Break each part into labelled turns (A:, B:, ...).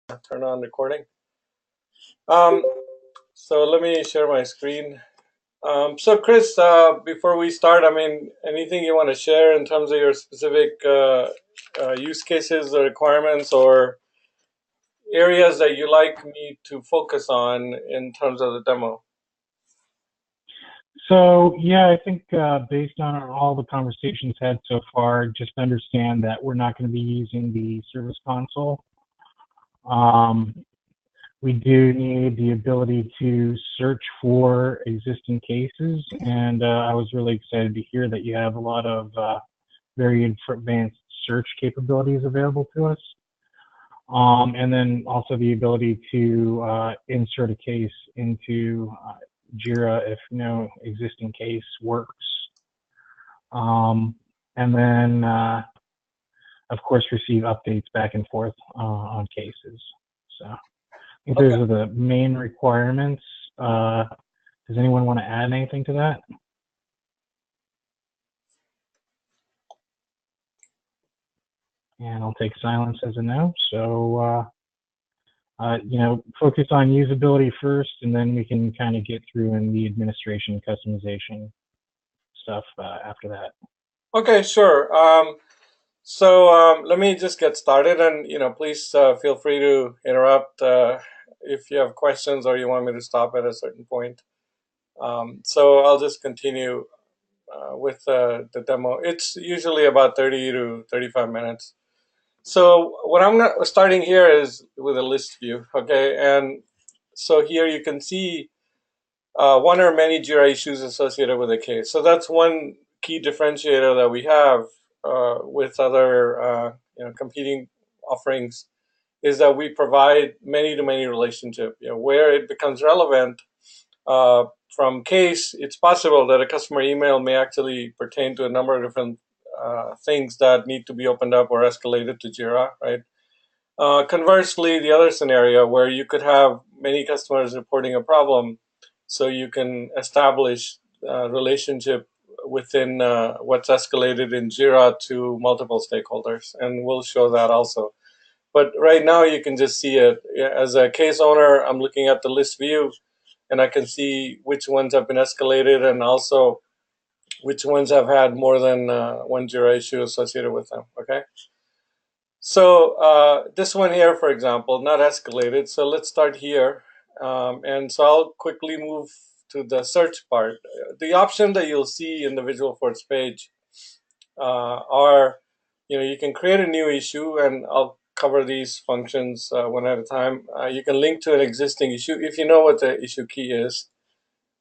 A: Turn on recording. So let me share my screen. So Chris, before we start, anything you want to share in terms of your specific use cases or requirements or areas that you like me to focus on in terms of the demo?
B: So yeah, I think based on all the conversations had so far, just understand that we're not going to be using the service console. Um, we do need the ability to search for existing cases, and I was really excited to hear that you have a lot of very advanced search capabilities available to us. And then also the ability to insert a case into Jira if no existing case works. And then, of course, receive updates back and forth on cases. So I think those are the main requirements. Does anyone want to add anything to that? And I'll take silence as a no. So, focus on usability first, and then we can kind of get through in the administration customization stuff after that.
A: Okay, sure. Let me just get started, and please feel free to interrupt if you have questions or you want me to stop at a certain point. So I'll just continue with the demo. It's usually about 30 to 35 minutes. So what I'm starting here is with a list view, okay? And so here you can see one or many Jira issues associated with a case. So that's one key differentiator that we have with other competing offerings, is that we provide many-to-many relationship. Where it becomes relevant from case, it's possible that a customer email may actually pertain to a number of different things that need to be opened up or escalated to Jira, right? Conversely, the other scenario where you could have many customers reporting a problem, so you can establish a relationship within what's escalated in Jira to multiple stakeholders, and we'll show that also. But right now you can just see it. As a case owner, I'm looking at the list view, and I can see which ones have been escalated and also which ones have had more than one Jira issue associated with them, okay? So this one here, for example, not escalated. So let's start here. And so I'll quickly move to the search part. The option that you'll see in the Visual Force page are, you can create a new issue, and I'll cover these functions one at a time. You can link to an existing issue if you know what the issue key is.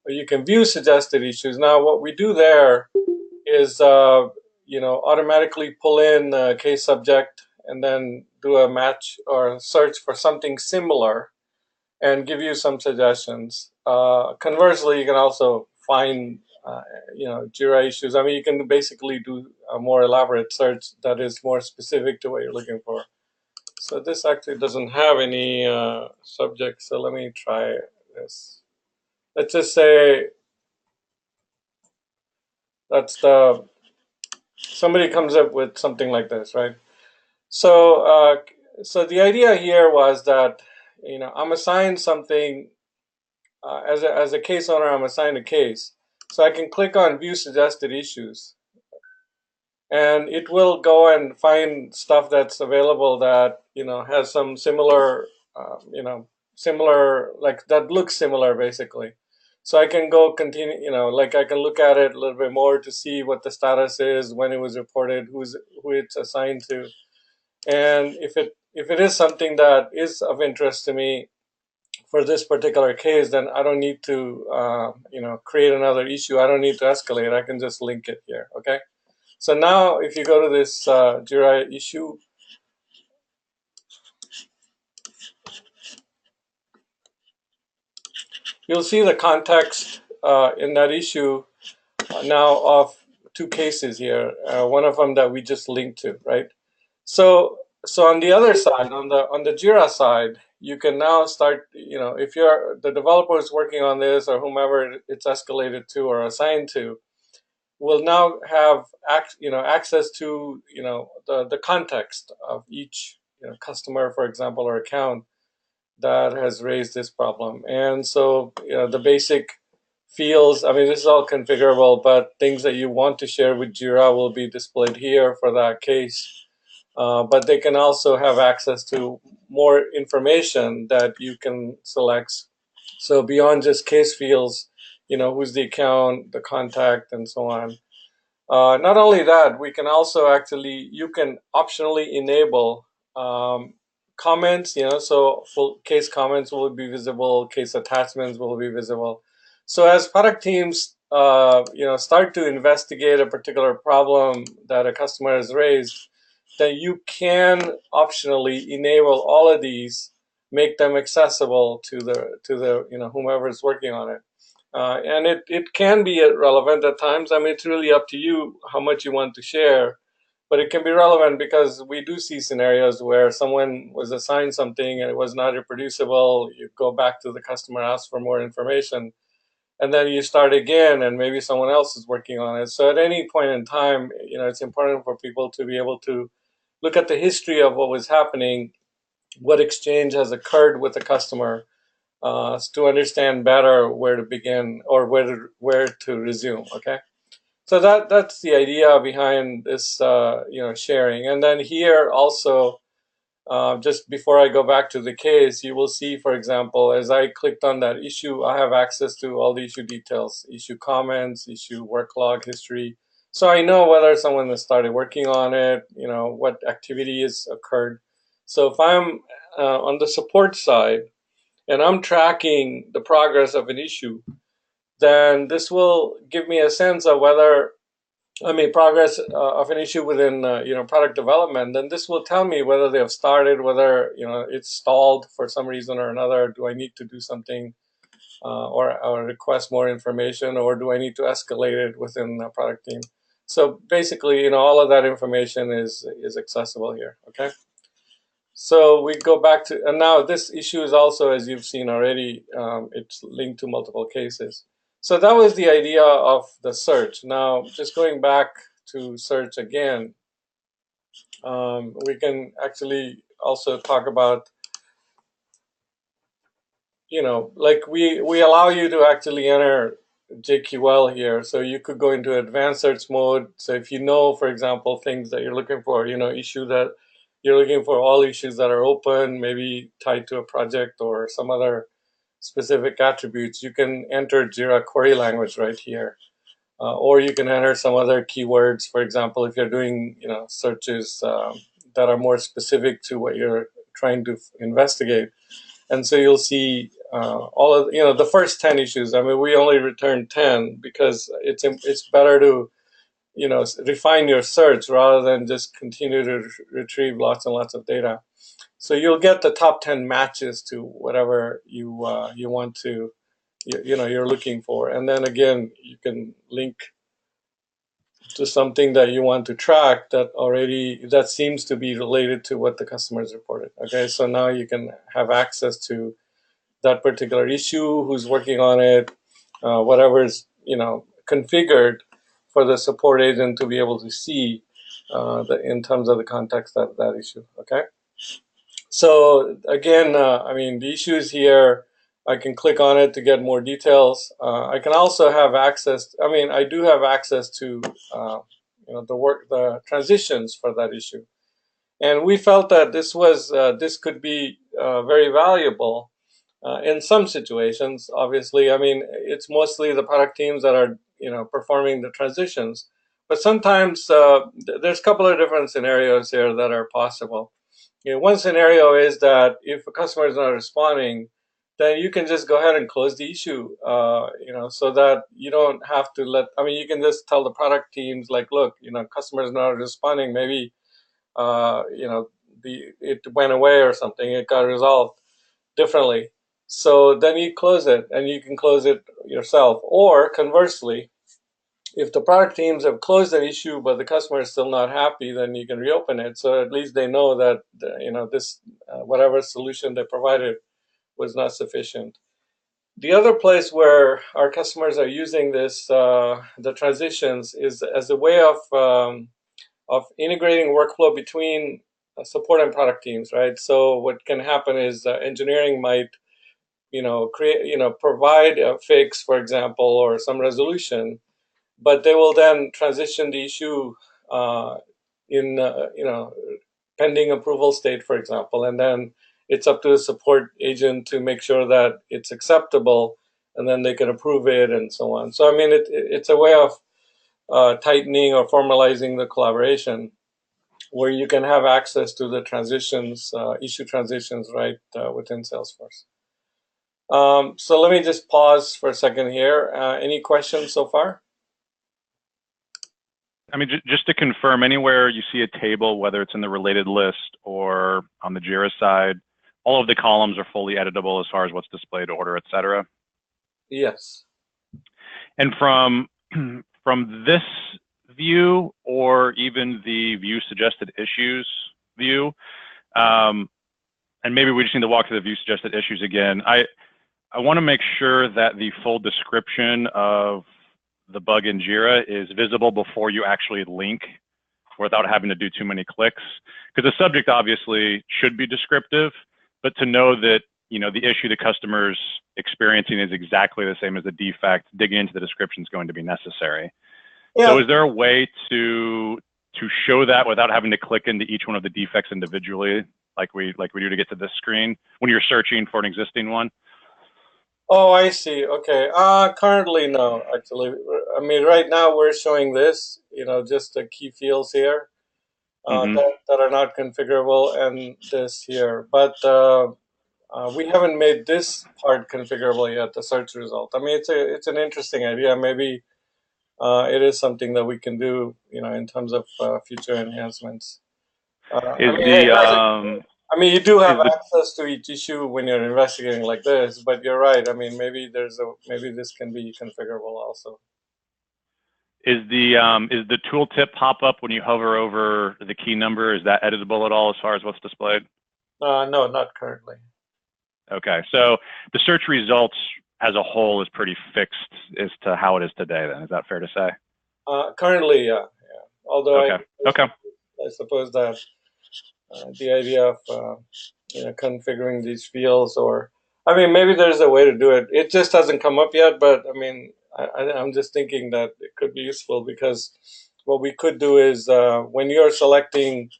A: Or you can view suggested issues. Now, what we do there is, automatically pull in a case subject and then do a match or search for something similar and give you some suggestions. Conversely, you can also find, Jira issues. You can basically do a more elaborate search that is more specific to what you're looking for. So this actually doesn't have any subject, so let me try this. Let's just say that's somebody comes up with something like this, right? So, so the idea here was that, I'm assigned something as a case owner. I'm assigned a case, so I can click on View Suggested Issues, and it will go and find stuff that's available that has some similar, similar, like that looks similar basically. So I can go continue, like I can look at it a little bit more to see what the status is, when it was reported, who it's assigned to. And if it is something that is of interest to me for this particular case, then I don't need to create another issue. I don't need to escalate. I can just link it here. Okay. So now, if you go to this Jira issue, you'll see the context in that issue now of two cases here. One of them that we just linked to, right? So on the other side, on the Jira side, you can now start, if you're the developer is working on this or whomever it's escalated to or assigned to, will now have access to the context of each customer, for example, or account. that has raised this problem. And so, the basic fields, I mean, this is all configurable, but things that you want to share with Jira will be displayed here for that case. But they can also have access to more information that you can select. So beyond just case fields, who's the account, the contact, and so on. Not only that, we can also actually, you can optionally enable comments, so full case comments will be visible, case attachments will be visible. So as product teams, start to investigate a particular problem that a customer has raised, then you can optionally enable all of these, make them accessible to the whomever is working on it. And it can be relevant at times. I mean, it's really up to you how much you want to share, but it can be relevant because we do see scenarios where someone was assigned something and it was not reproducible. You go back to the customer, ask for more information, and then you start again, and maybe someone else is working on it. So at any point in time, it's important for people to be able to look at the history of what was happening, what exchange has occurred with the customer, to understand better where to begin or where to resume. Okay, so that's the idea behind this, sharing. And then here also, just before I go back to the case, you will see, for example, as I clicked on that issue, I have access to all the issue details, issue comments, issue work log history. So I know whether someone has started working on it, what activity has occurred. So if I'm on the support side, and I'm tracking the progress of an issue, then this will give me a sense of whether, I mean, progress of an issue within, product development. Then this will tell me whether they have started, whether, it's stalled for some reason or another. Do I need to do something, or request more information, or do I need to escalate it within the product team? So basically, all of that information is accessible here. Okay. So we go back to, and now this issue is also, as you've seen already, it's linked to multiple cases. So that was the idea of the search. Now, just going back to search again, we can actually also talk about, like we allow you to actually enter JQL here. So you could go into advanced search mode. So if for example, things that you're looking for, issue that you're looking for, all issues that are open, maybe tied to a project or some other specific attributes, you can enter Jira query language right here. Or you can enter some other keywords. For example, if you're doing, searches that are more specific to what you're trying to investigate. And so you'll see all of, the first 10 issues. I mean, we only returned 10 because it's better to, refine your search rather than just continue to retrieve lots and lots of data. So you'll get the top 10 matches to whatever you want to, you're looking for. And then again, you can link to something that you want to track that seems to be related to what the customers reported. Okay, so now you can have access to that particular issue, who's working on it, whatever is configured for the support agent to be able to see in terms of the context of that issue. Okay, so again, I mean, the issues here, I can click on it to get more details. I can also have access. I mean, I do have access to the transitions for that issue, and we felt that this could be very valuable in some situations. Obviously, I mean, it's mostly the product teams that are performing the transitions, but sometimes there's a couple of different scenarios here that are possible. One scenario is that if a customer is not responding, then you can just go ahead and close the issue, so that you don't have to I mean, you can just tell the product teams, like, look, customer is not responding. Maybe, it went away or something. It got resolved differently. So then you close it, and you can close it yourself. Or conversely, if the product teams have closed an issue but the customer is still not happy, then you can reopen it. So at least they know that this whatever solution they provided was not sufficient. The other place where our customers are using this, the transitions, is as a way of integrating workflow between support and product teams, right? So what can happen is engineering might, create, provide a fix, for example, or some resolution, but they will then transition the issue uh, in, pending approval state, for example, and then it's up to the support agent to make sure that it's acceptable, and then they can approve it and so on. So I mean, it's a way of tightening or formalizing the collaboration, where you can have access to the transitions, issue transitions, right, within Salesforce. So let me just pause for a second here. Any questions so far?
C: I mean, just to confirm, anywhere you see a table, whether it's in the related list or on the Jira side, all of the columns are fully editable as far as what's displayed, order, et cetera.
A: Yes.
C: And from this view, or even the view suggested issues view, and maybe we just need to walk through the view suggested issues again. I want to make sure that the full description of the bug in Jira is visible before you actually link, without having to do too many clicks. Because the subject obviously should be descriptive, but to know that, the issue the customer's experiencing is exactly the same as the defect, digging into the description is going to be necessary.
A: Yeah.
C: So is there a way to show that without having to click into each one of the defects individually, like we do to get to this screen when you're searching for an existing one?
A: Oh, I see. Okay. Currently, no, actually. I mean, right now we're showing this, just the key fields here
C: Mm-hmm.
A: that are not configurable, and this here. But we haven't made this part configurable yet, the search result. I mean, it's an interesting idea. Maybe it is something that we can do, in terms of future enhancements. I
C: Is
A: mean, hey,
C: the
A: you do have
C: is the
A: access to each issue when you're investigating like this, but you're right. I mean, maybe this can be configurable also.
C: is the tooltip pop up when you hover over the key number? Is that editable at all as far as what's displayed?
A: No, not currently.
C: Okay, so the search results as a whole is pretty fixed as to how it is today. Then is that fair to say?
A: Currently, yeah. Although
C: Okay. Okay.
A: I suppose that the idea of configuring these fields, or I mean, maybe there's a way to do it. It just hasn't come up yet, but I mean, I'm just thinking that it could be useful, because what we could do is when you're selecting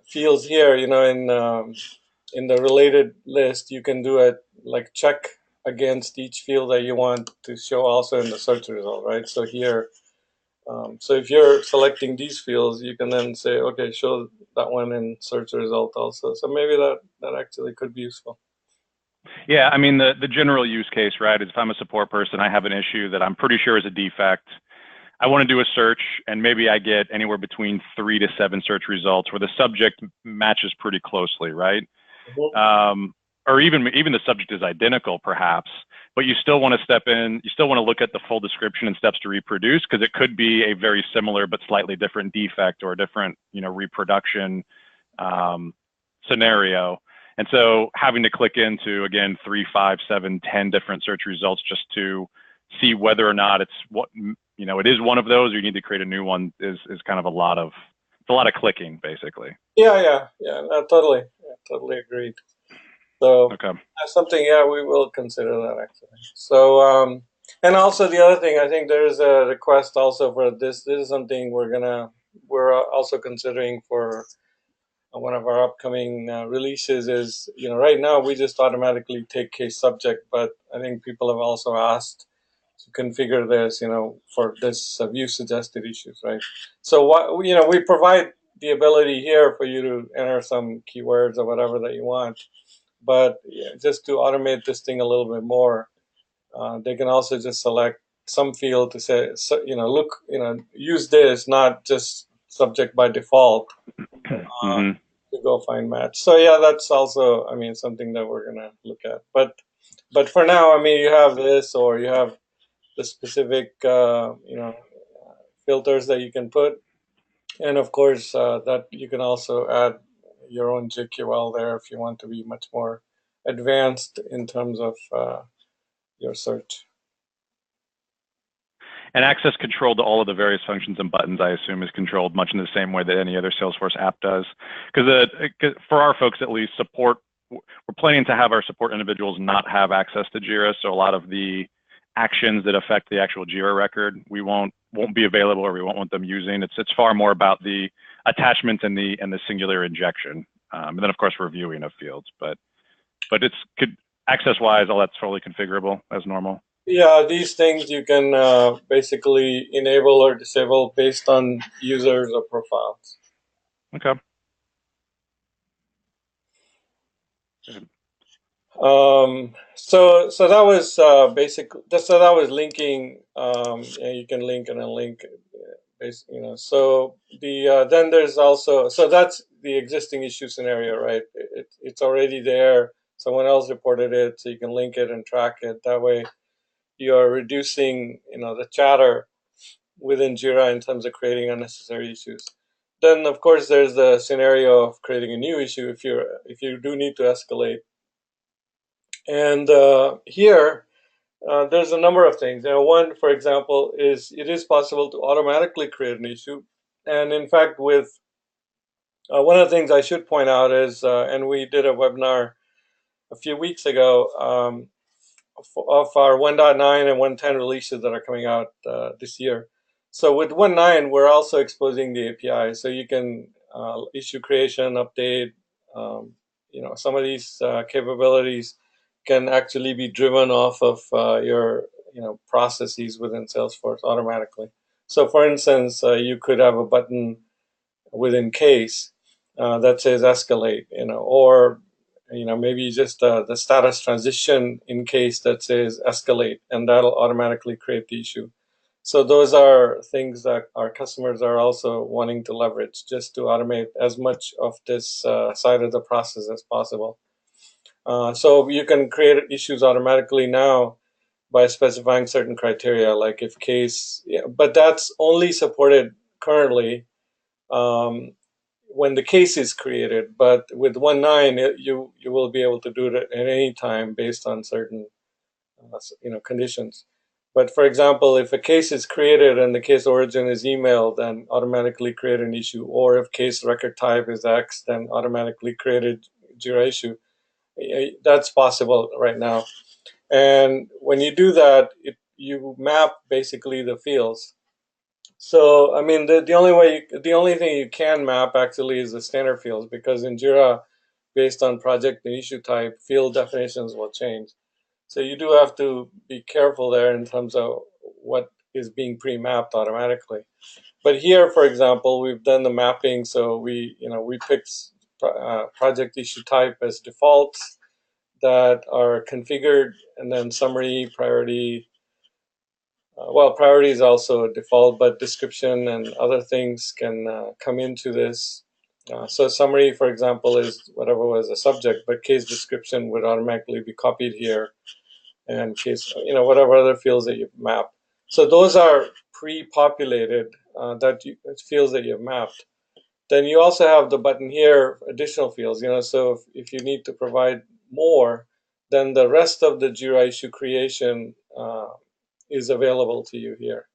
A: fields here, in the related list, you can do it like check against each field that you want to show also in the search result, right? So here, so if you're selecting these fields, you can then say, okay, show that one in search result also. So maybe that actually could be useful.
C: Yeah, I mean the general use case, right, is if I'm a support person, I have an issue that I'm pretty sure is a defect. I want to do a search, and maybe I get anywhere between 3 to 7 search results where the subject matches pretty closely, right?
A: Mhm.
C: Or even the subject is identical, perhaps, but you still want to step in. You still want to look at the full description and steps to reproduce, because it could be a very similar but slightly different defect or a different, reproduction scenario. And so having to click into, again, 3, 5, 7, 10 different search results just to see whether or not it's it is one of those, or you need to create a new one is kind of a lot of clicking, basically.
A: Yeah. No, totally agreed. So
C: Okay.
A: that's something, yeah, we will consider that actually. So, and also the other thing, I think there is a request also for this. This is something we're also considering for one of our upcoming releases. Is, right now we just automatically take case subject, but I think people have also asked to configure this, for this view suggested issues, right? So what, we provide the ability here for you to enter some keywords or whatever that you want, but yeah, just to automate this thing a little bit more, they can also just select some field to say, so, look, use this, not just subject by default,
C: Mm-hmm.
A: to go find match. So yeah, that's also, I mean, something that we're gonna look at. But for now, I mean, you have this, or you have the specific, filters that you can put, and of course, that you can also add your own JQL there if you want to be much more advanced in terms of your search.
C: And access control to all of the various functions and buttons, I assume, is controlled much in the same way that any other Salesforce app does. Because for our folks, at least, support, we're planning to have our support individuals not have access to Jira. So a lot of the actions that affect the actual Jira record, we won't be available, or we won't want them using. It's far more about the attachment and the singular injection, and then of course reviewing of fields. But it's access-wise, all that's fully configurable as normal.
A: Yeah, these things you can basically enable or disable based on users or profiles.
C: Okay.
A: So that was so that was linking. And you can link and unlink, So then there's also, so that's the existing issue scenario, right? It's already there. Someone else reported it, so you can link it and track it. That way, you're reducing, the chatter within Jira in terms of creating unnecessary issues. Then, of course, there's the scenario of creating a new issue if you do need to escalate. And here, there's a number of things. One, for example, is it is possible to automatically create an issue. And in fact, with one of the things I should point out is, and we did a webinar a few weeks ago of our 1.9 and 1.10 releases that are coming out this year. So with 1.9, we're also exposing the API, so you can issue creation, update. Some of these capabilities can actually be driven off of your processes within Salesforce automatically. So, for instance, you could have a button within case that says escalate, or maybe just the status transition in case that says escalate, and that'll automatically create the issue. So those are things that our customers are also wanting to leverage, just to automate as much of this side of the process as possible. So you can create issues automatically now by specifying certain criteria, like if case, but that's only supported currently when the case is created. But with 1.9, you will be able to do it at any time based on certain conditions. But for example, if a case is created and the case origin is email, then automatically create an issue. Or if case record type is X, then automatically create a Jira issue. That's possible right now. And when you do that, you map basically the fields. So I mean, the only thing you can map actually is the standard fields, because in Jira, based on project and issue type, field definitions will change. So you do have to be careful there in terms of what is being pre-mapped automatically. But here, for example, we've done the mapping, so we picked project issue type as defaults that are configured, and then summary, priority. Priority is also a default, but description and other things can come into this. So summary, for example, is whatever was the subject, but case description would automatically be copied here, and case, whatever other fields that you've mapped. So those are pre-populated fields that you've mapped. Then you also have the button here, additional fields. So if you need to provide more, then the rest of the Jira issue creation is available to you here.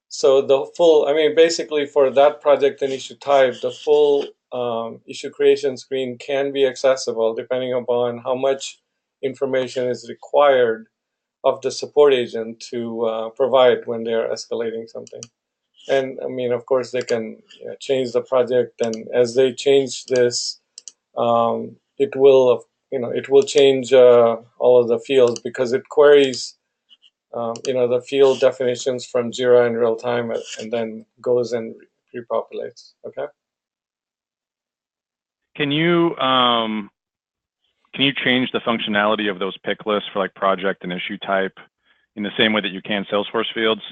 A: So the full, basically for that project and issue type, the full issue creation screen can be accessible depending upon how much information is required of the support agent to provide when they're escalating something. And of course, they can change the project, and as they change this, it will change all of the fields, because it queries the field definitions from Jira in real time, and then goes and repopulates. Okay.
C: Can you change the functionality of those pick lists for like project and issue type in the same way that you can Salesforce fields?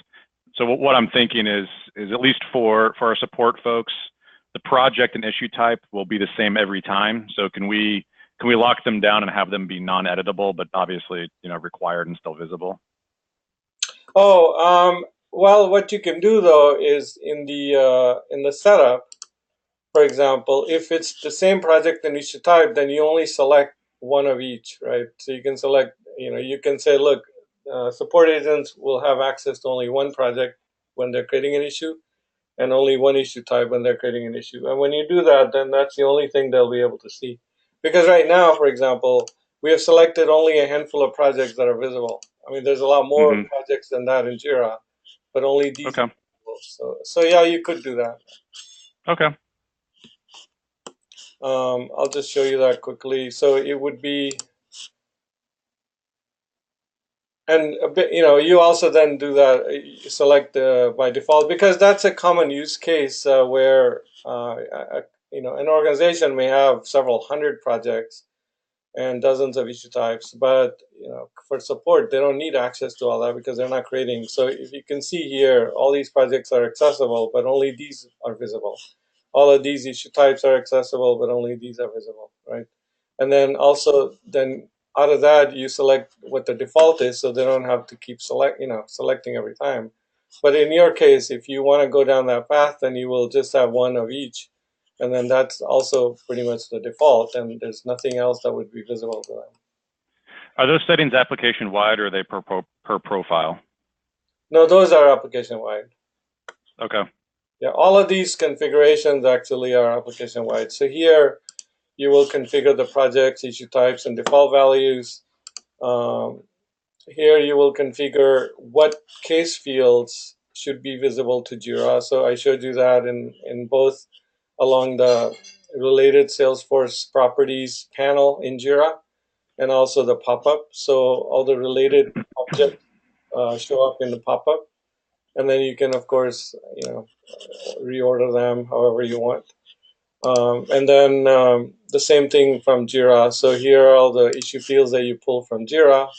C: So what I'm thinking is at least for our support folks, the project and issue type will be the same every time. So can we lock them down and have them be non-editable, but obviously required and still visible?
A: Oh, well, what you can do though is in the setup, for example, if it's the same project and issue type, then you only select one of each, right? So you can select, you can say, look, support agents will have access to only one project when they're creating an issue, and only one issue type when they're creating an issue. And when you do that, then that's the only thing they'll be able to see. Because right now, for example, we have selected only a handful of projects that are visible. I mean, there's a lot more
C: Mm-hmm.
A: projects than that in Jira, but only these
C: Okay.
A: are visible. So yeah, you could do that.
C: Okay.
A: I'll just show you that quickly. So it would be, and a bit, you also then do that, you select by default, because that's a common use case where, an organization may have several hundred projects and dozens of issue types, but for support they don't need access to all that because they're not creating. So if you can see here, all these projects are accessible, but only these are visible. All of these issue types are accessible, but only these are visible, right? And then also, then out of that, you select what the default is, so they don't have to keep selecting every time. But in your case, if you want to go down that path, then you will just have one of each, and then that's also pretty much the default, and there's nothing else that would be visible to them.
C: Are those settings application wide, or are they per profile?
A: No, those are application wide.
C: Okay.
A: Yeah, all of these configurations actually are application wide. So here you will configure the projects, issue types, and default values. Here you will configure what case fields should be visible to Jira. So I showed you that in both along the related Salesforce properties panel in Jira and also the pop-up. So all the related objects show up in the pop-up. And then you can, of course, reorder them however you want. And then the same thing from Jira. So here are all the issue fields that you pull from Jira.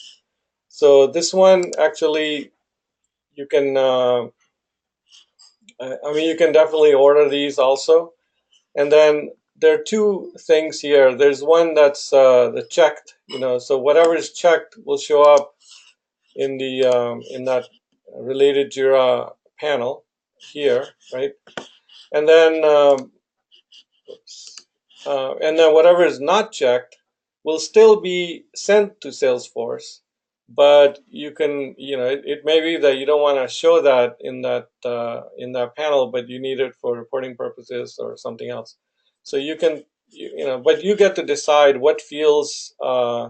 A: So this one actually, you can, you can definitely order these also. And then there are two things here. There's one that's the checked, so whatever is checked will show up in the in that related Jira panel here, right? And then whatever is not checked will still be sent to Salesforce, but you can, it may be that you don't want to show that in that panel, but you need it for reporting purposes or something else. So you can, but you get to decide what fields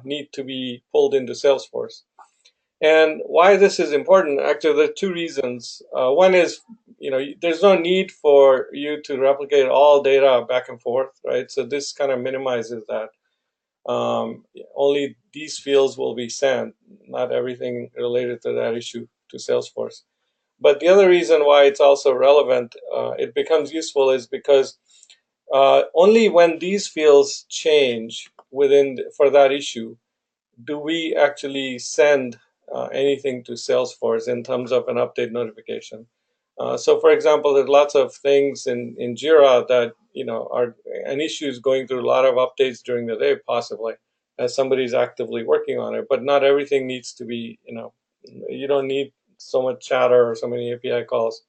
A: need to be pulled into Salesforce. And why this is important, actually, there are two reasons. One is, there's no need for you to replicate all data back and forth, right? So this kind of minimizes that. Only these fields will be sent, not everything related to that issue to Salesforce. But the other reason why it's also relevant, it becomes useful, is because only when these fields change for that issue do we actually send anything to Salesforce in terms of an update notification. So for example, there's lots of things in Jira that, are an issue is going through a lot of updates during the day, possibly, as somebody's actively working on it. But not everything needs to be, you don't need so much chatter or so many API calls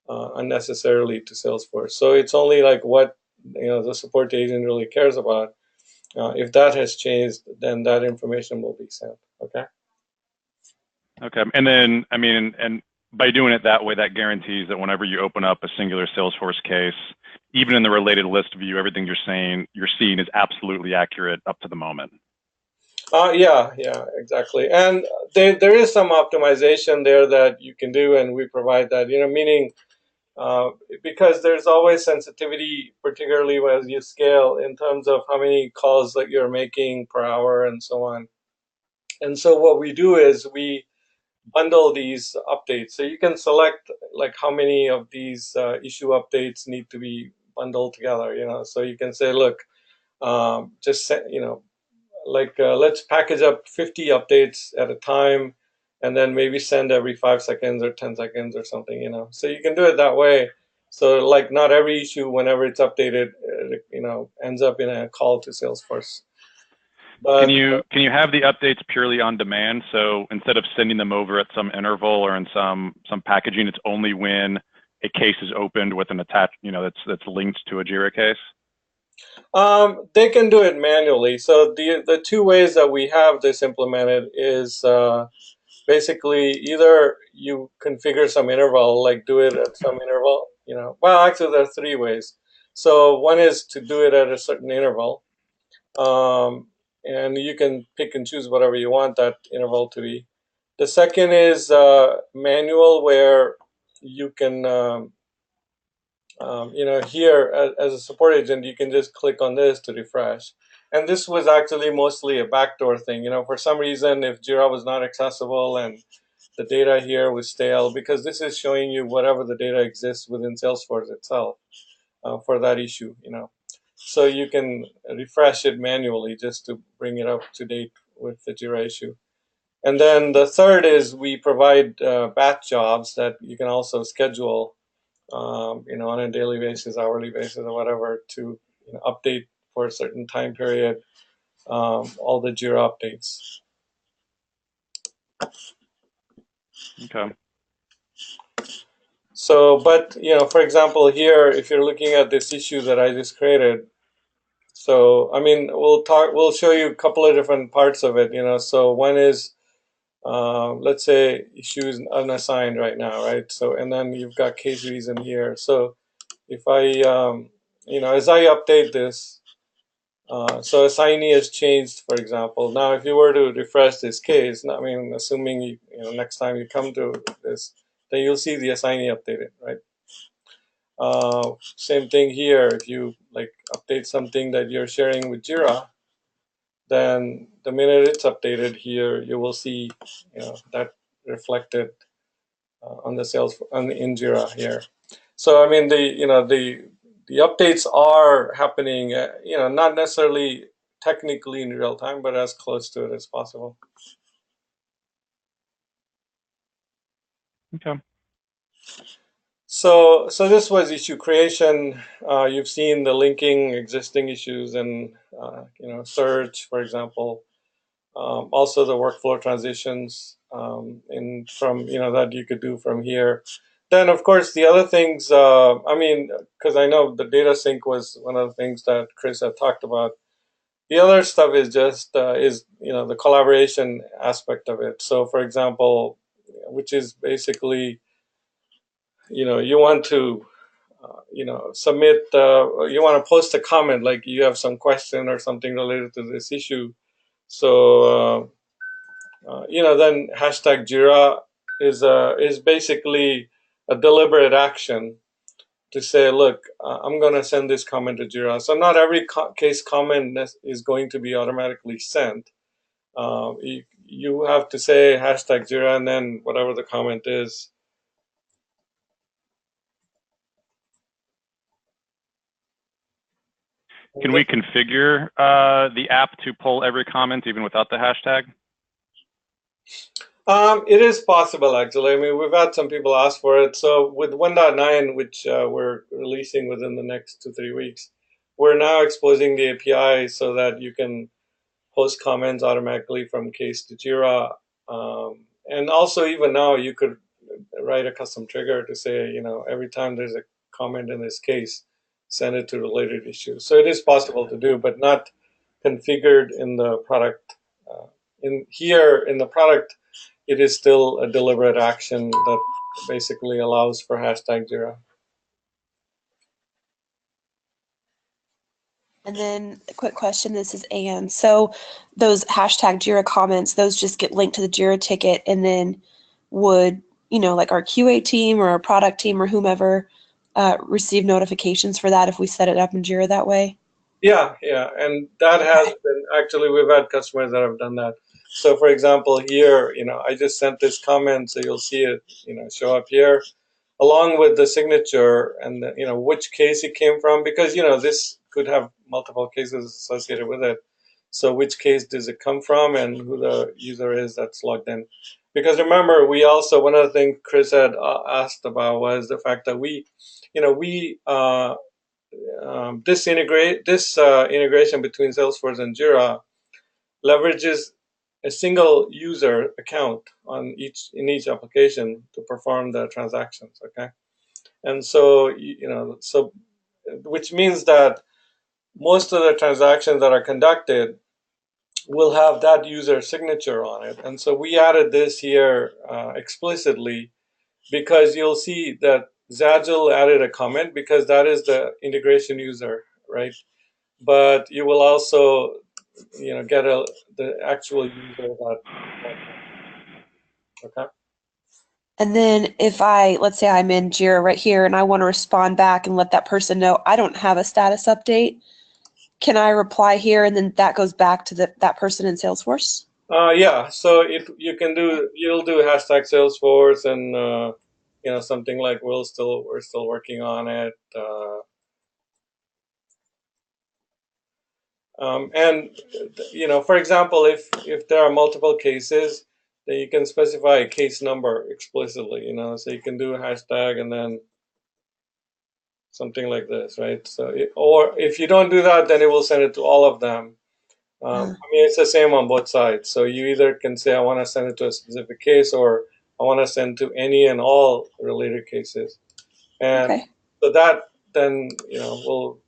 A: unnecessarily to Salesforce. So it's only like what, the support agent really cares about. If that has changed, then that information will be sent. Okay.
C: Okay. And then, and by doing it that way, that guarantees that whenever you open up a singular Salesforce case, even in the related list view, everything you're seeing is absolutely accurate up to the moment.
A: Yeah, exactly. And there is some optimization there that you can do, and we provide that. Meaning, because there's always sensitivity, particularly as you scale, in terms of how many calls that you're making per hour and so on. And so what we do is we bundle these updates. So you can select like how many of these issue updates need to be bundled together. So you can say, look, just let's package up 50 updates at a time, and then maybe send every 5 seconds or 10 seconds or something. So you can do it that way. So like not every issue, whenever it's updated, ends up in a call to Salesforce. But
C: can you have the updates purely on demand? So instead of sending them over at some interval or in some packaging, it's only when a case is opened with an attached, that's linked to a Jira case?
A: They can do it manually. So the two ways that we have this implemented is basically either you configure some interval, like do it at some interval, well, actually there are three ways. So one is to do it at a certain interval, and you can pick and choose whatever you want that interval to be. The second is manual, where you can, here as a support agent, you can just click on this to refresh. And this was actually mostly a backdoor thing. For some reason, if Jira was not accessible and the data here was stale, because this is showing you whatever the data exists within Salesforce itself for that issue, So you can refresh it manually just to bring it up to date with the Jira issue. And then the third is we provide batch jobs that you can also schedule, on a daily basis, hourly basis, or whatever, to update for a certain time period all the Jira updates.
C: Okay.
A: So, but for example, here, if you're looking at this issue that I just created, so I mean, we'll show you a couple of different parts of it. So one is, let's say issue is unassigned right now, right? So, and then you've got case reason here. So if I, as I update this, so assignee has changed, for example. Now, if you were to refresh this case, I mean, assuming next time you come to this, then you'll see the assignee updated, right? Same thing here. If you update something that you're sharing with Jira, then the minute it's updated here, you will see that reflected on the in Jira here. So I mean, the updates are happening, not necessarily technically in real time, but as close to it as possible.
C: Okay.
A: So this was issue creation. You've seen the linking existing issues and search, for example. Also the workflow transitions from that you could do from here. Then of course the other things. I mean, because I know the data sync was one of the things that Chris had talked about. The other stuff is just the collaboration aspect of it. So for example, which is basically you want to submit, you want to post a comment, like you have some question or something related to this issue. So then hashtag Jira is basically a deliberate action to say, look, I'm going to send this comment to Jira. So not every case comment is going to be automatically sent. You have to say hashtag Jira and then whatever the comment is.
C: Can we configure the app to pull every comment even without the hashtag?
A: It is possible, actually. I mean, we've had some people ask for it. So with 1.9, which we're releasing within the next 2-3 weeks, we're now exposing the API so that you can post comments automatically from case to Jira. And also, even now, you could write a custom trigger to say, every time there's a comment in this case, send it to related issues. So it is possible to do, but not configured in the product. In the product, it is still a deliberate action that basically allows for hashtag Jira.
D: And then a quick question, this is Anne. So those hashtag Jira comments, those just get linked to the Jira ticket, and then would, like our QA team or our product team or whomever receive notifications for that if we set it up in Jira that way?
A: Yeah, and that has been, actually, we've had customers that have done that. So for example, here, I just sent this comment, so you'll see it, show up here, along with the signature and which case it came from, because this could have multiple cases associated with it. So which case does it come from and who the user is that's logged in? Because remember, we also, one of the things Chris had asked about was the fact that this integration between Salesforce and Jira leverages a single user account in each application to perform the transactions. Okay, and so which means that most of the transactions that are conducted will have that user signature on it. And so we added this here explicitly because you'll see that zAgile added a comment because that is the integration user, right? But you will also, get the actual user that. Okay.
D: And then if let's say I'm in Jira right here and I want to respond back and let that person know I don't have a status update, can I reply here and then that goes back to that person in Salesforce?
A: Yeah. So you'll do hashtag Salesforce and something like we're still working on it. And for example, if there are multiple cases, then you can specify a case number explicitly. So you can do a hashtag and then something like this, right? So, or if you don't do that, then it will send it to all of them. I mean, it's the same on both sides. So you either can say, I want to send it to a specific case, or I want to send to any and all related cases. And
D: Okay.
A: so that then, you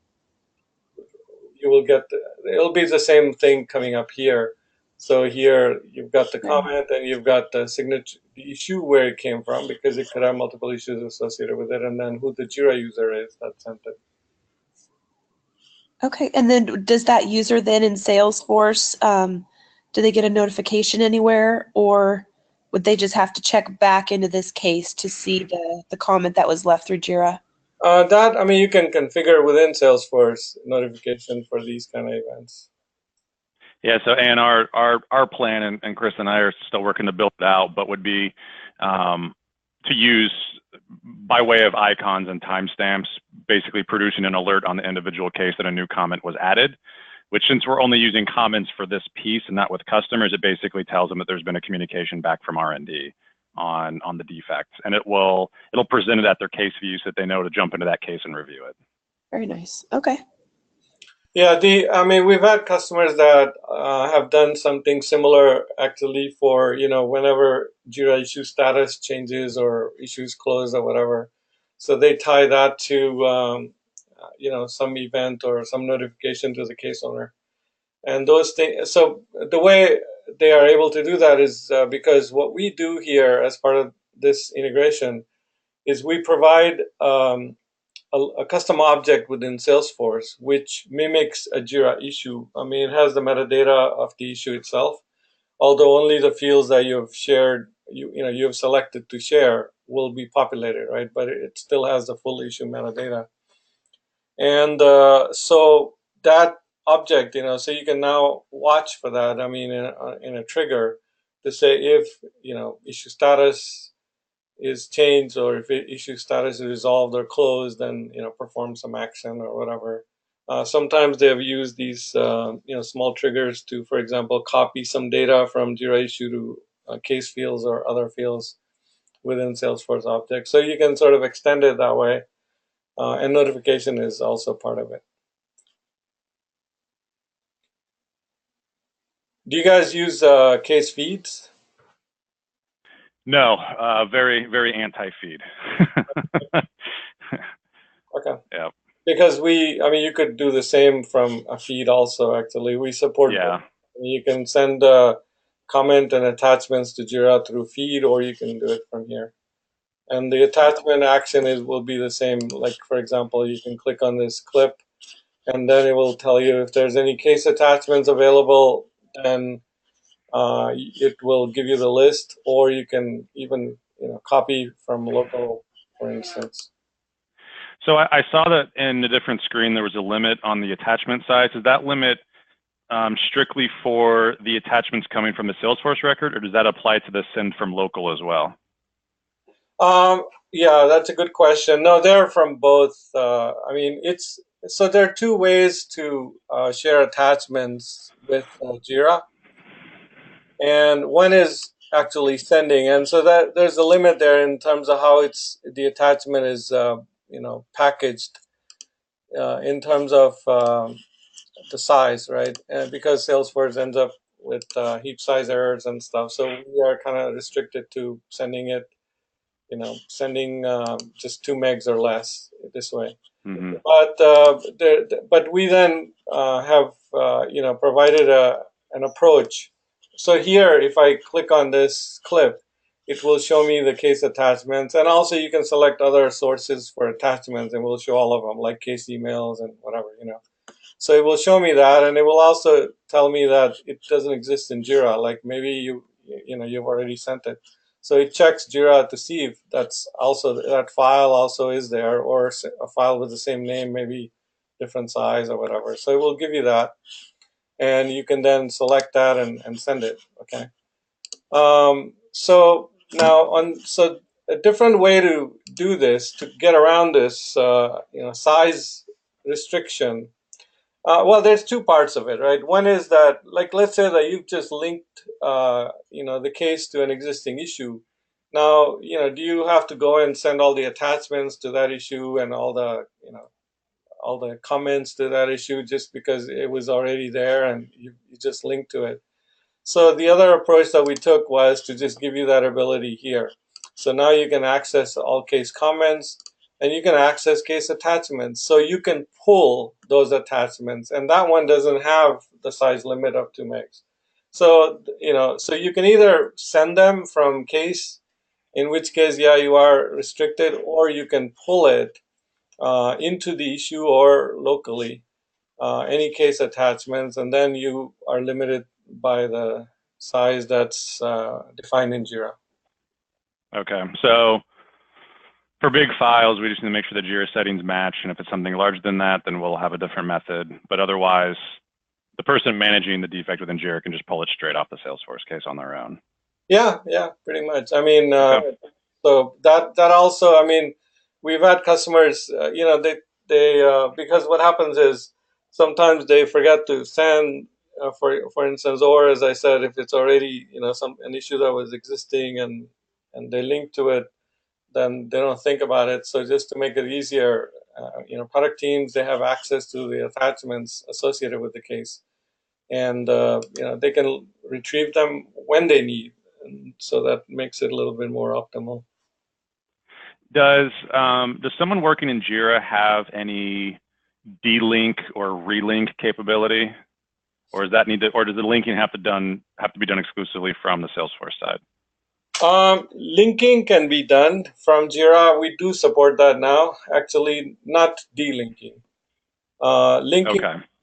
A: will get, it'll be the same thing coming up here. So here you've got the comment and you've got the signature, the issue where it came from, because it could have multiple issues associated with it, and then who the Jira user is that sent it.
D: Okay. And then does that user then in Salesforce, do they get a notification anywhere, or would they just have to check back into this case to see the comment that was left through Jira?
A: I mean, you can configure within Salesforce notification for these kind of events.
C: Yeah, so and our plan, and Chris and I are still working to build it out, but would be to use by way of icons and timestamps, basically producing an alert on the individual case that a new comment was added, which since we're only using comments for this piece and not with customers, it basically tells them that there's been a communication back from R&D on the defects, and it'll present it at their case view so that they know to jump into that case and review it.
D: Very nice. Okay.
A: Yeah, I mean, we've had customers that have done something similar actually for, whenever Jira issue status changes or issues closed or whatever. So they tie that to, some event or some notification to the case owner. And those things, so the way they are able to do that is because what we do here as part of this integration is we provide a custom object within Salesforce, which mimics a Jira issue. I mean, it has the metadata of the issue itself, although only the fields that you have shared, you have selected to share will be populated, right? But it still has the full issue metadata. And so that object, so you can now watch for that. I mean, in a trigger to say if, issue status is changed, or if issue status is resolved or closed, then perform some action or whatever. Sometimes they have used these small triggers to, for example, copy some data from Jira issue to case fields or other fields within Salesforce objects. So you can sort of extend it that way, and notification is also part of it. Do you guys use case feeds?
C: No, very, very anti-feed.
A: Okay.
C: Yeah.
A: Because you could do the same from a feed also, actually. We support
C: Yeah.
A: You can send comment and attachments to Jira through feed, or you can do it from here. And the attachment action will be the same. Like, for example, you can click on this clip, and then it will tell you if there's any case attachments available, then it will give you the list, or you can even copy from local, for instance.
C: So I saw that in the different screen there was a limit on the attachment size. Is that limit strictly for the attachments coming from the Salesforce record, or does that apply to the send from local as well?
A: Yeah, that's a good question. No, they're from both. I mean, so there are two ways to share attachments with Jira, and one is actually sending, and so that there's a limit there in terms of how the attachment is packaged in terms of the size, right? And because Salesforce ends up with heap size errors and stuff, so we are kind of restricted to sending it, sending just 2 megs or less this way. But we then have provided an approach. So here, if I click on this clip, it will show me the case attachments, and also you can select other sources for attachments, and we'll show all of them, like case emails and whatever, you know. So it will show me that, and it will also tell me that it doesn't exist in Jira. Like maybe you've already sent it, so it checks Jira to see if that file also is there, or a file with the same name, maybe different size or whatever. So it will give you that, and you can then select that and send it. Okay. So now so a different way to do this, to get around this size restriction. Well, there's two parts of it, right? One is that, like, let's say that you've just linked, the case to an existing issue. Now, do you have to go and send all the attachments to that issue and all the comments to that issue just because it was already there and you just linked to it? So the other approach that we took was to just give you that ability here. So now you can access all case comments and you can access case attachments. So you can pull those attachments, and that one doesn't have the size limit of 2 megs. So, so you can either send them from case, in which case, yeah, you are restricted, or you can pull it into the issue or locally, any case attachments, and then you are limited by the size that's defined in Jira.
C: Okay, so for big files, we just need to make sure the Jira settings match, and if it's something larger than that, then we'll have a different method. But otherwise, the person managing the defect within Jira can just pull it straight off the Salesforce case on their own.
A: Yeah, pretty much. I mean, okay. So that also, I mean, we've had customers, they because what happens is sometimes they forget to send, for instance, or as I said, if it's already an issue that was existing and they link to it, then they don't think about it. So just to make it easier, product teams, they have access to the attachments associated with the case, and they can retrieve them when they need, and so that makes it a little bit more optimal.
C: Does someone working in Jira have any delink or relink capability, or does the linking have to be done exclusively from the Salesforce side?
A: Linking can be done from Jira. We do support that now. Actually, not delinking.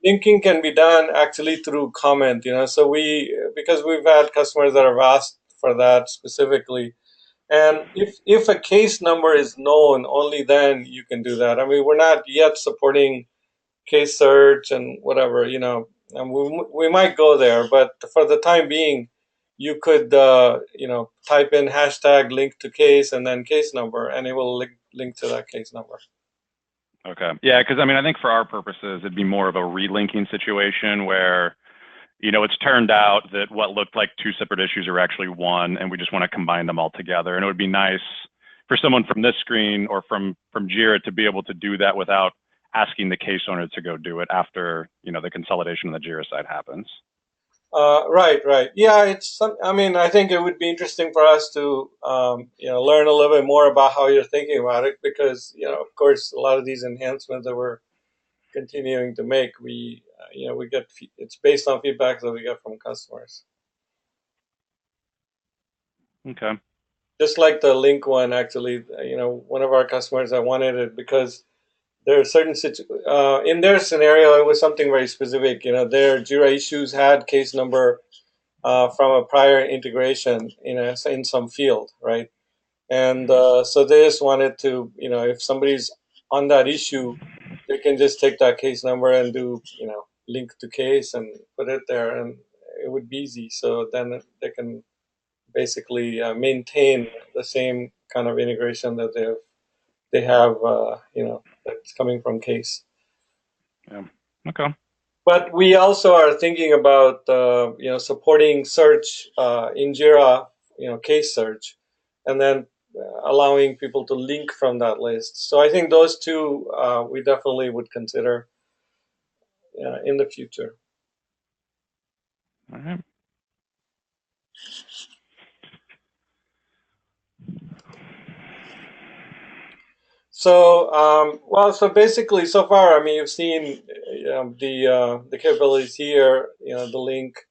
A: Linking can be done actually through comment. So because we've had customers that have asked for that specifically. And if a case number is known, only then you can do that. I mean, we're not yet supporting case search and whatever, and we might go there, but for the time being, you could, type in hashtag link to case and then case number, and it will link to that case number.
C: Okay. Yeah, because I think for our purposes, it'd be more of a relinking situation where it's turned out that what looked like two separate issues are actually one, and we just want to combine them all together. And it would be nice for someone from this screen or from Jira to be able to do that without asking the case owner to go do it after the consolidation on the Jira side happens.
A: Right. Yeah, I think it would be interesting for us to learn a little bit more about how you're thinking about it, because of course, a lot of these enhancements that we're continuing to make, it's based on feedback that we get from customers.
C: Okay.
A: Just like the link one, actually, one of our customers that wanted it because there are certain in their scenario, it was something very specific. Their Jira issues had case number from a prior integration in some field, right? And so they just wanted to, if somebody's on that issue, they can just take that case number and do, link to case and put it there, and it would be easy. So then they can basically maintain the same kind of integration that they have, that's coming from case.
C: Yeah. Okay.
A: But we also are thinking about, supporting search in Jira, case search, and then allowing people to link from that list. So I think those two we definitely would consider in the future.
C: All right.
A: So, so basically, so far, you've seen the capabilities here, the link.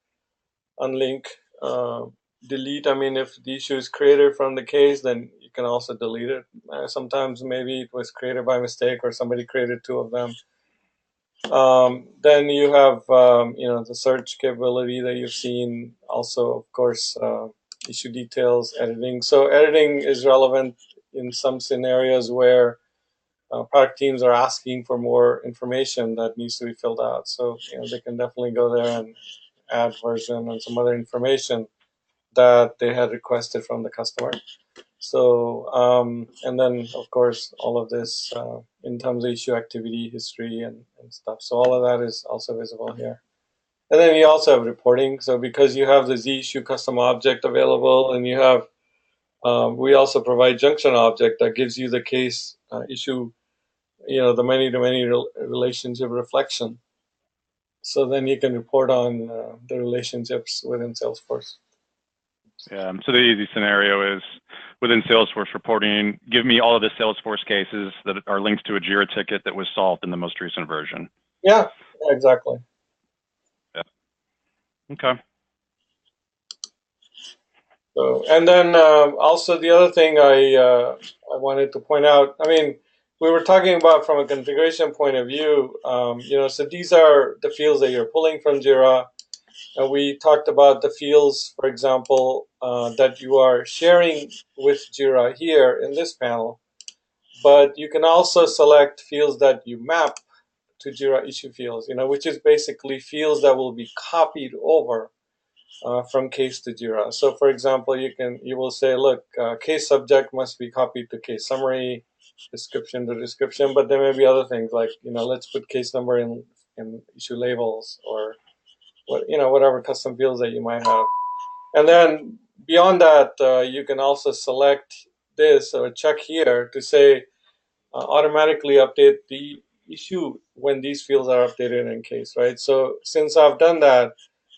A: unlink, delete. I mean, if the issue is created from the case, then you can also delete it. Sometimes maybe it was created by mistake or somebody created two of them. Then you have the search capability that you've seen. Also, of course, issue details, editing. So editing is relevant in some scenarios where product teams are asking for more information that needs to be filled out. So they can definitely go there and add version and some other information that they had requested from the customer. So, and then of course, all of this in terms of issue activity history and stuff. So all of that is also visible here. And then you also have reporting. So because you have the zIssue custom object available, and you have, we also provide junction object that gives you the case issue, the many-to-many relationship reflection. So then you can report on the relationships within Salesforce.
C: Yeah, so the easy scenario is within Salesforce reporting, give me all of the Salesforce cases that are linked to a Jira ticket that was solved in the most recent version.
A: Yeah, exactly.
C: Yeah. Okay.
A: So, and then also the other thing I wanted to point out, I mean, we were talking about from a configuration point of view, so these are the fields that you're pulling from Jira. And we talked about the fields, for example, that you are sharing with Jira here in this panel. But you can also select fields that you map to Jira issue fields, which is basically fields that will be copied over from case to Jira. So, for example, you will say, look, case subject must be copied to case summary, description to description. But there may be other things like, let's put case number in issue labels, or whatever custom fields that you might have. And then beyond that, you can also select this or check here to say automatically update the issue when these fields are updated in case, right? So since I've done that,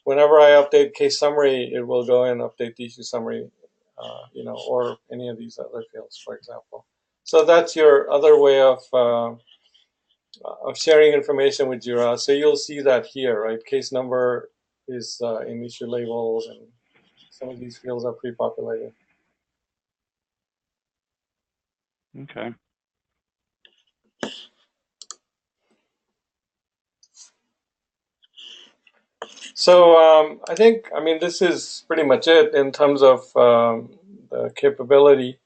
A: whenever I update case summary, it will go and update the issue summary, or any of these other fields, for example. So that's your other way of sharing information with Jira. So you'll see that here, right? Case number is in issue labels, and some of these fields are pre-populated.
C: Okay.
A: So I think, this is pretty much it in terms of the capability.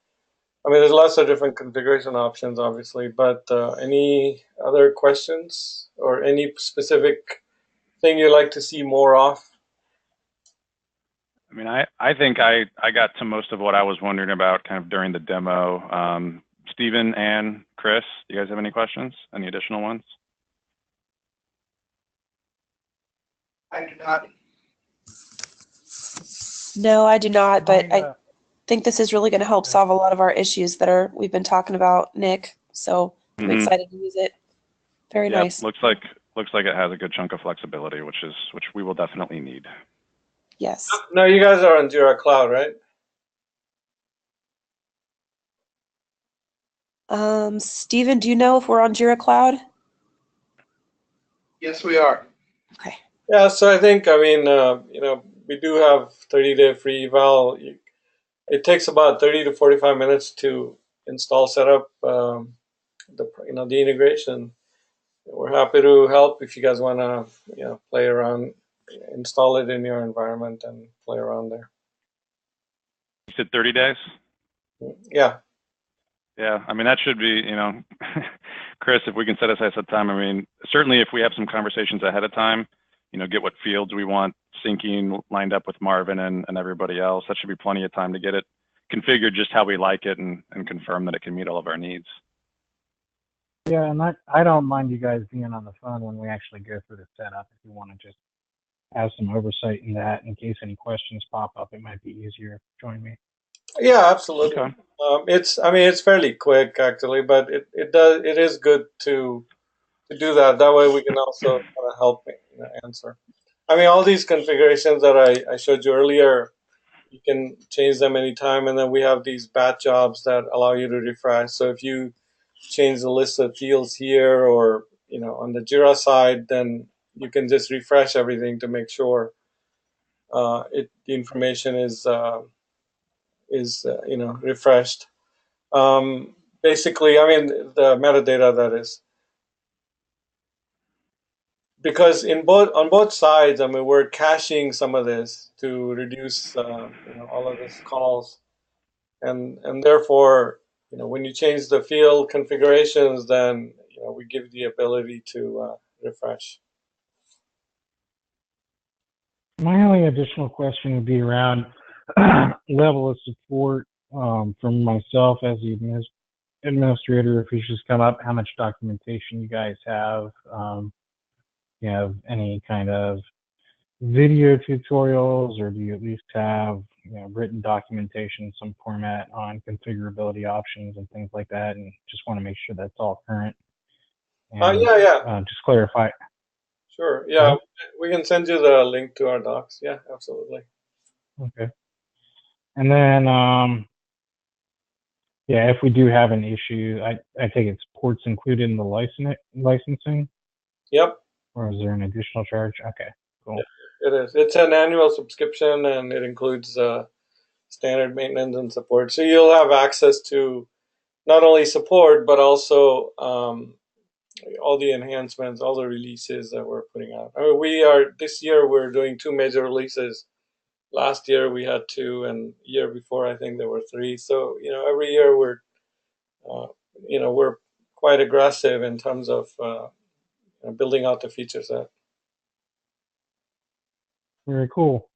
A: There's lots of different configuration options, obviously, but any other questions or any specific thing you'd like to see more of?
C: I think I got to most of what I was wondering about kind of during the demo. Stephen, Ann, Chris, do you guys have any questions? Any additional ones?
E: I do not.
D: No, I do not, but I think this is really going to help solve a lot of our issues that we've been talking about, Nick. So I'm excited to use it. Very nice.
C: Looks like it has a good chunk of flexibility, which we will definitely need.
D: Yes.
A: No, you guys are on Jira Cloud, right?
D: Stephen, do you know if we're on Jira Cloud?
E: Yes, we are.
D: Okay.
A: Yeah, so I think, we do have 30-day free eval. It takes about 30 to 45 minutes to install, set up the integration. We're happy to help if you guys want to play around, install it in your environment and play around there.
C: You said 30 days?
A: Yeah.
C: Yeah, that should be, Chris, if we can set aside some time, certainly if we have some conversations ahead of time, get what fields we want syncing lined up with Marvin and everybody else, that should be plenty of time to get it configured just how we like it and confirm that it can meet all of our needs.
B: Yeah, and I don't mind you guys being on the phone when we actually go through the setup. If you want to just have some oversight in that, in case any questions pop up, it might be easier. Join me.
A: Yeah, absolutely. Okay. It's fairly quick actually, but it is good to do that. That way we can also kind of help answer. All these configurations that I showed you earlier, you can change them anytime, and then we have these batch jobs that allow you to refresh. So if you change the list of fields here, or on the Jira side, then you can just refresh everything to make sure the information is refreshed. Basically, I mean the metadata, that is, because on both sides, I mean, we're caching some of this to reduce all of this calls, and therefore, when you change the field configurations, then we give the ability to refresh.
B: My only additional question would be around level of support from myself as the administrator. If issues come up, how much documentation you guys have? You have any kind of video tutorials, or do you at least have written documentation in some format on configurability options and things like that? And just want to make sure that's all current. And
A: Yeah.
B: just clarify.
A: Sure. Yeah, we can send you the link to our docs. Yeah, absolutely.
B: Okay. And then, yeah, if we do have an issue, I take it ports included in the licensing?
A: Yep.
B: Or is there an additional charge? Okay, cool.
A: It is. It's an annual subscription, and it includes standard maintenance and support. So you'll have access to not only support, but also all the enhancements, all the releases that we're putting out. I mean, this year we're doing 2 major releases. Last year we had 2, and year before I think there were 3. So every year we're quite aggressive in terms of building out the feature set.
B: Very cool.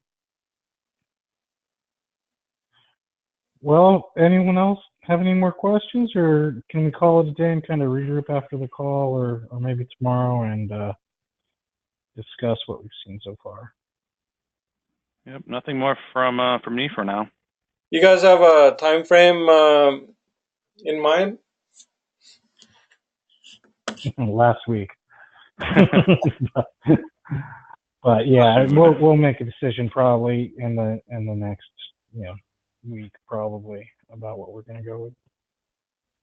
B: Well, anyone else have any more questions, or can we call it a day and kind of regroup after the call, or maybe tomorrow, and discuss what we've seen so far?
C: Yep, nothing more from me for now.
A: You guys have a time frame in mind?
B: Last week. But yeah, we'll make a decision probably in the next week probably about what we're gonna go with.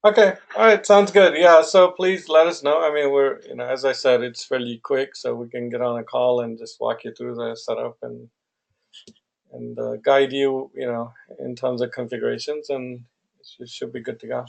A: Okay, all right, sounds good. Yeah, so please let us know. I mean, we're as I said, it's fairly quick, so we can get on a call and just walk you through the setup and guide you, in terms of configurations, and it should be good to go.